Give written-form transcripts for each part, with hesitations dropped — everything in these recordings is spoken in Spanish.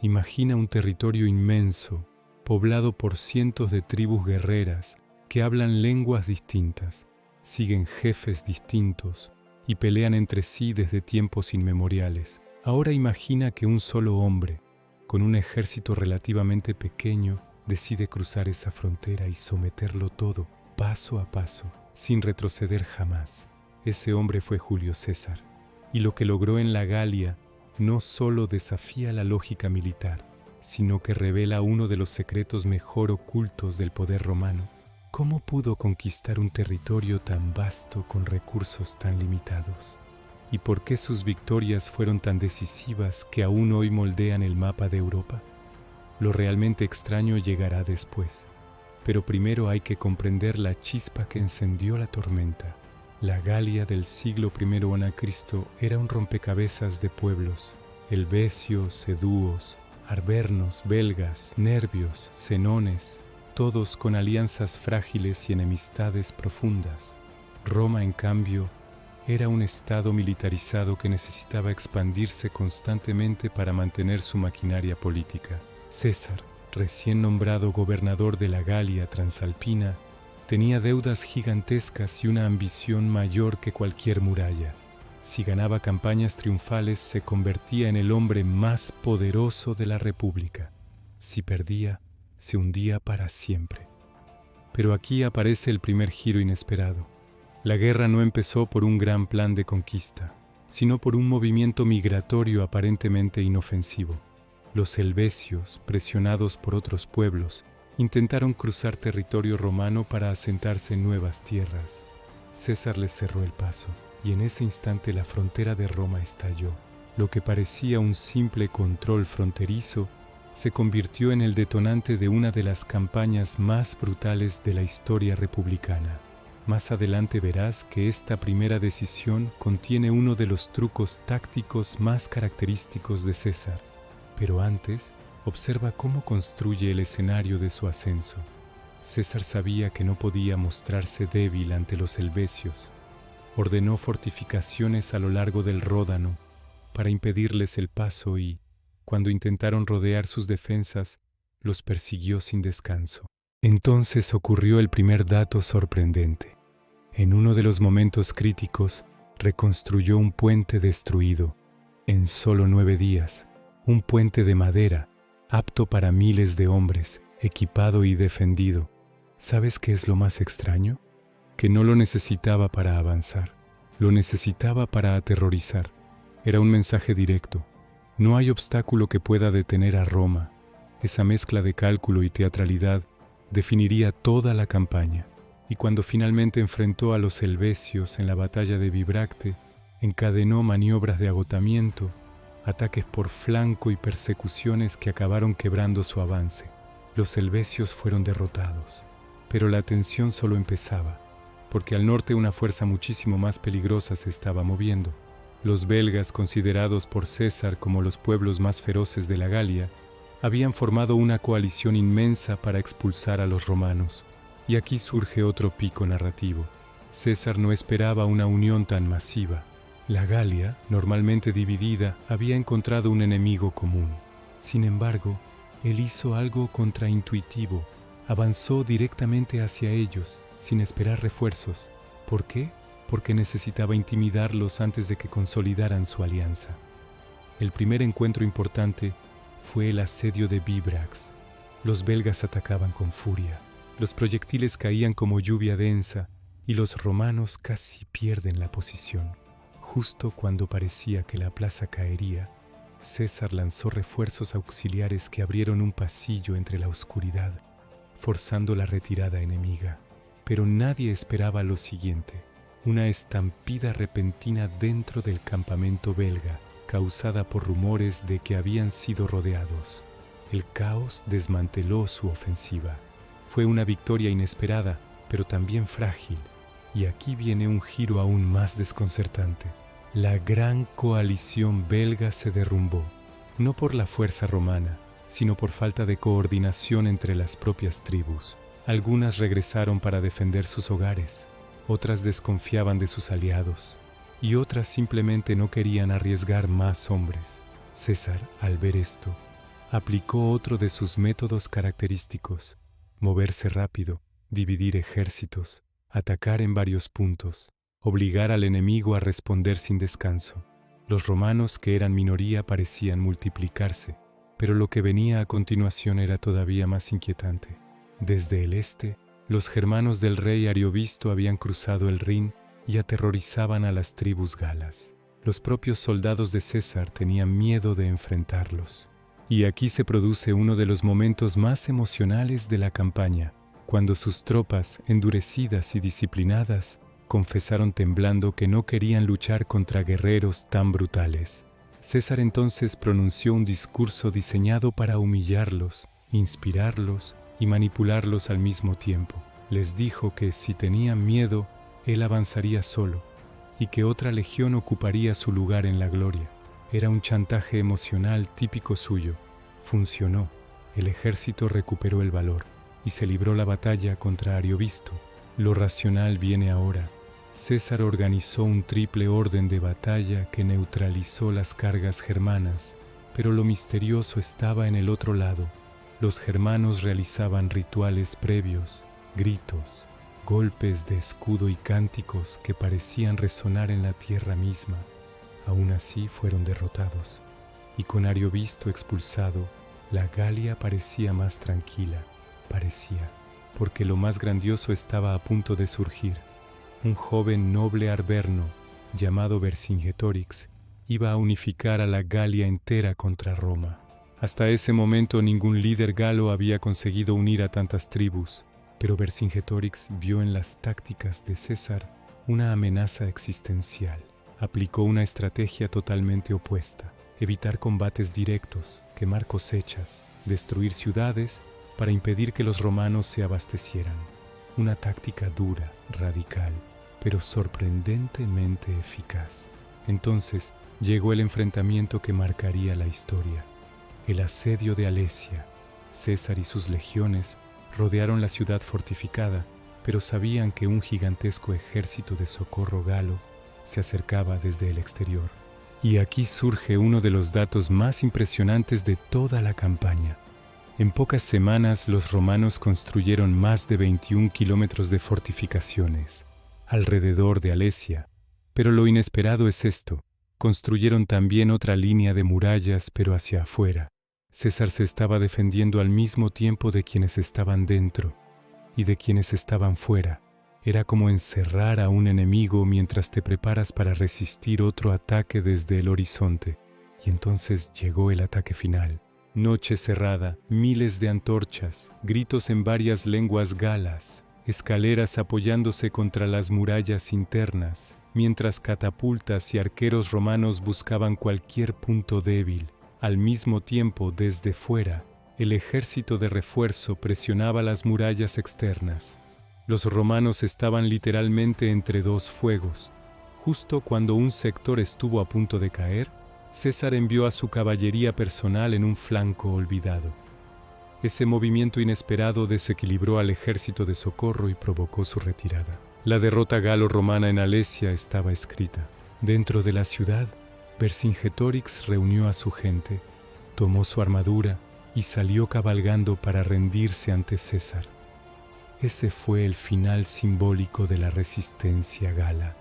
Imagina un territorio inmenso, poblado por cientos de tribus guerreras que hablan lenguas distintas, siguen jefes distintos y pelean entre sí desde tiempos inmemoriales. Ahora imagina que un solo hombre, con un ejército relativamente pequeño, decide cruzar esa frontera y someterlo todo, paso a paso, sin retroceder jamás. Ese hombre fue Julio César, y lo que logró en la Galia no solo desafía la lógica militar, sino que revela uno de los secretos mejor ocultos del poder romano. ¿Cómo pudo conquistar un territorio tan vasto con recursos tan limitados? ¿Y por qué sus victorias fueron tan decisivas que aún hoy moldean el mapa de Europa? Lo realmente extraño llegará después, pero primero hay que comprender la chispa que encendió la tormenta. La Galia del siglo I a.C. era un rompecabezas de pueblos: helvecios, edúos, arvernos, belgas, nervios, senones, todos con alianzas frágiles y enemistades profundas. Roma, en cambio, era un estado militarizado que necesitaba expandirse constantemente para mantener su maquinaria política. César, recién nombrado gobernador de la Galia Transalpina, tenía deudas gigantescas y una ambición mayor que cualquier muralla. Si ganaba campañas triunfales, se convertía en el hombre más poderoso de la República. Si perdía, se hundía para siempre. Pero aquí aparece el primer giro inesperado. La guerra no empezó por un gran plan de conquista, sino por un movimiento migratorio aparentemente inofensivo. Los helvecios, presionados por otros pueblos, intentaron cruzar territorio romano para asentarse en nuevas tierras. César les cerró el paso, y en ese instante la frontera de Roma estalló. Lo que parecía un simple control fronterizo se convirtió en el detonante de una de las campañas más brutales de la historia republicana. Más adelante verás que esta primera decisión contiene uno de los trucos tácticos más característicos de César. Pero antes, observa cómo construye el escenario de su ascenso. César sabía que no podía mostrarse débil ante los helvecios. Ordenó fortificaciones a lo largo del Ródano para impedirles el paso y, cuando intentaron rodear sus defensas, los persiguió sin descanso. Entonces ocurrió el primer dato sorprendente. En uno de los momentos críticos, reconstruyó un puente destruido en solo 9 días, un puente de madera, apto para miles de hombres, equipado y defendido. ¿Sabes qué es lo más extraño? Que no lo necesitaba para avanzar, lo necesitaba para aterrorizar. Era un mensaje directo. No hay obstáculo que pueda detener a Roma. Esa mezcla de cálculo y teatralidad definiría toda la campaña. Y cuando finalmente enfrentó a los helvecios en la batalla de Bibracte, encadenó maniobras de agotamiento, ataques por flanco y persecuciones que acabaron quebrando su avance. Los helvecios fueron derrotados, pero la tensión solo empezaba, porque al norte una fuerza muchísimo más peligrosa se estaba moviendo. Los belgas, considerados por César como los pueblos más feroces de la Galia, habían formado una coalición inmensa para expulsar a los romanos. Y aquí surge otro pico narrativo. César no esperaba una unión tan masiva. La Galia, normalmente dividida, había encontrado un enemigo común. Sin embargo, él hizo algo contraintuitivo. Avanzó directamente hacia ellos, sin esperar refuerzos. ¿Por qué? Porque necesitaba intimidarlos antes de que consolidaran su alianza. El primer encuentro importante fue el asedio de Bibrax. Los belgas atacaban con furia. Los proyectiles caían como lluvia densa y los romanos casi pierden la posición. Justo cuando parecía que la plaza caería, César lanzó refuerzos auxiliares que abrieron un pasillo entre la oscuridad, forzando la retirada enemiga. Pero nadie esperaba lo siguiente: una estampida repentina dentro del campamento belga, causada por rumores de que habían sido rodeados. El caos desmanteló su ofensiva. Fue una victoria inesperada, pero también frágil. Y aquí viene un giro aún más desconcertante. La gran coalición belga se derrumbó, no por la fuerza romana, sino por falta de coordinación entre las propias tribus. Algunas regresaron para defender sus hogares, otras desconfiaban de sus aliados, y otras simplemente no querían arriesgar más hombres. César, al ver esto, aplicó otro de sus métodos característicos: moverse rápido, dividir ejércitos, atacar en varios puntos, obligar al enemigo a responder sin descanso. Los romanos, que eran minoría, parecían multiplicarse, pero lo que venía a continuación era todavía más inquietante. Desde el este, los germanos del rey Ariovisto habían cruzado el Rin y aterrorizaban a las tribus galas. Los propios soldados de César tenían miedo de enfrentarlos. Y aquí se produce uno de los momentos más emocionales de la campaña, cuando sus tropas, endurecidas y disciplinadas, confesaron temblando que no querían luchar contra guerreros tan brutales. César entonces pronunció un discurso diseñado para humillarlos, inspirarlos y manipularlos al mismo tiempo. Les dijo que si tenían miedo, él avanzaría solo y que otra legión ocuparía su lugar en la gloria. Era un chantaje emocional típico suyo. Funcionó. El ejército recuperó el valor y se libró la batalla contra Ariovisto. Lo racional viene ahora. César organizó un triple orden de batalla que neutralizó las cargas germanas, pero lo misterioso estaba en el otro lado. Los germanos realizaban rituales previos, gritos, golpes de escudo y cánticos que parecían resonar en la tierra misma. Aún así fueron derrotados, y con Ariovisto expulsado, la Galia parecía más tranquila. Parecía, porque lo más grandioso estaba a punto de surgir. Un joven noble arverno, llamado Vercingetorix, iba a unificar a la Galia entera contra Roma. Hasta ese momento ningún líder galo había conseguido unir a tantas tribus, pero Vercingetorix vio en las tácticas de César una amenaza existencial. Aplicó una estrategia totalmente opuesta: evitar combates directos, quemar cosechas, destruir ciudades para impedir que los romanos se abastecieran. Una táctica dura, radical, pero sorprendentemente eficaz. Entonces llegó el enfrentamiento que marcaría la historia: el asedio de Alesia. César y sus legiones rodearon la ciudad fortificada, pero sabían que un gigantesco ejército de socorro galo se acercaba desde el exterior. Y aquí surge uno de los datos más impresionantes de toda la campaña. En pocas semanas los romanos construyeron más de 21 kilómetros de fortificaciones alrededor de Alesia. Pero lo inesperado es esto: construyeron también otra línea de murallas, pero hacia afuera. César se estaba defendiendo al mismo tiempo de quienes estaban dentro y de quienes estaban fuera. Era como encerrar a un enemigo mientras te preparas para resistir otro ataque desde el horizonte. Y entonces llegó el ataque final. Noche cerrada, miles de antorchas, gritos en varias lenguas galas, escaleras apoyándose contra las murallas internas, mientras catapultas y arqueros romanos buscaban cualquier punto débil. Al mismo tiempo, desde fuera, el ejército de refuerzo presionaba las murallas externas. Los romanos estaban literalmente entre dos fuegos. Justo cuando un sector estuvo a punto de caer, César envió a su caballería personal en un flanco olvidado. Ese movimiento inesperado desequilibró al ejército de socorro y provocó su retirada. La derrota galo-romana en Alesia estaba escrita. Dentro de la ciudad, Vercingetorix reunió a su gente, tomó su armadura y salió cabalgando para rendirse ante César. Ese fue el final simbólico de la resistencia gala.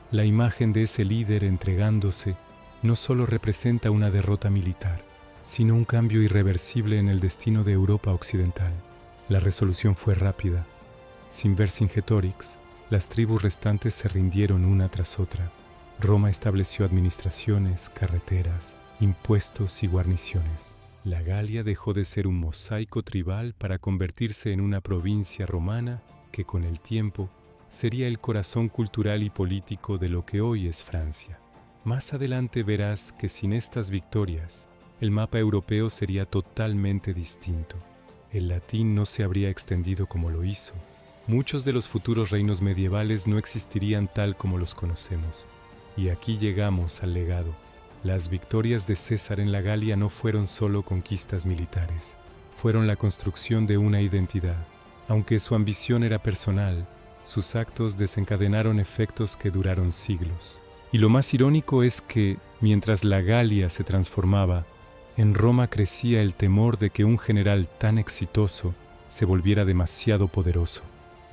La imagen de ese líder entregándose no solo representa una derrota militar, sino un cambio irreversible en el destino de Europa occidental. La resolución fue rápida. Sin Vercingetorix, las tribus restantes se rindieron una tras otra. Roma estableció administraciones, carreteras, impuestos y guarniciones. La Galia dejó de ser un mosaico tribal para convertirse en una provincia romana que con el tiempo sería el corazón cultural y político de lo que hoy es Francia. Más adelante verás que sin estas victorias, el mapa europeo sería totalmente distinto. El latín no se habría extendido como lo hizo. Muchos de los futuros reinos medievales no existirían tal como los conocemos. Y aquí llegamos al legado. Las victorias de César en la Galia no fueron solo conquistas militares, fueron la construcción de una identidad. Aunque su ambición era personal, sus actos desencadenaron efectos que duraron siglos. Y lo más irónico es que, mientras la Galia se transformaba, En Roma crecía el temor de que un general tan exitoso se volviera demasiado poderoso.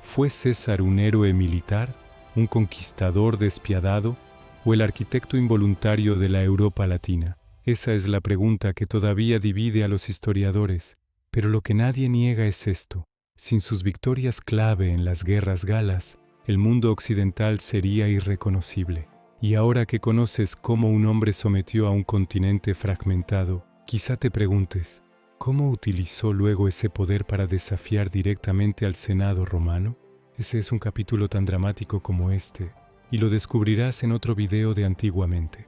¿Fue César un héroe militar, un conquistador despiadado o el arquitecto involuntario de la Europa latina? Esa es la pregunta que todavía divide a los historiadores, pero lo que nadie niega es esto: sin sus victorias clave en las guerras galas, el mundo occidental sería irreconocible. Y ahora que conoces cómo un hombre sometió a un continente fragmentado, quizá te preguntes, ¿cómo utilizó luego ese poder para desafiar directamente al Senado romano? Ese es un capítulo tan dramático como este, y lo descubrirás en otro video de Antiguamente.